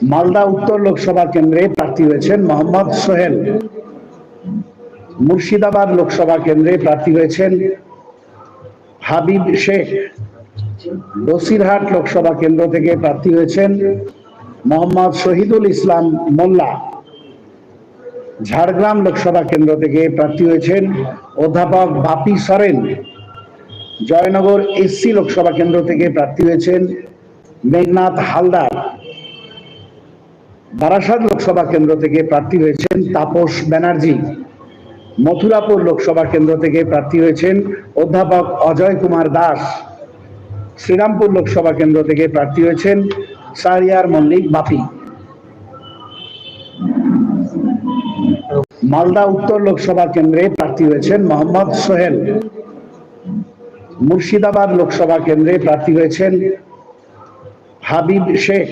মালদা উত্তর লোকসভা কেন্দ্রে প্রার্থী হয়েছেন মোহাম্মদ সোহেল। মুর্শিদাবাদ লোকসভা কেন্দ্রে প্রার্থী হয়েছেন হাবিব শেখ। বসিরহাট লোকসভা কেন্দ্র থেকে প্রার্থী হয়েছেন মোহাম্মদ শহীদুল ইসলাম মোল্লা। ঝাড়গ্রাম লোকসভা কেন্দ্র থেকে প্রার্থী হয়েছেন অধ্যাপক বাপি সরেন। জয়নগর এসসি লোকসভা কেন্দ্র থেকে প্রার্থী হয়েছেন মেঘনাথ হালদার। বারাসাত লোকসভা কেন্দ্র থেকে প্রার্থী হয়েছেন তাপস ব্যানার্জি। মথুরাপুর লোকসভা কেন্দ্র থেকে প্রার্থী হয়েছেন অধ্যাপক অজয় কুমার দাস। শ্রীরামপুর লোকসভা কেন্দ্র থেকে প্রার্থী হয়েছেন শাহরিয়ার মল্লিক বাপি। মালদা উত্তর লোকসভা কেন্দ্রে প্রার্থী হয়েছেন মোহাম্মদ সোহেল। মুর্শিদাবাদ লোকসভা কেন্দ্রে প্রার্থী হয়েছেন হাবিব শেখ।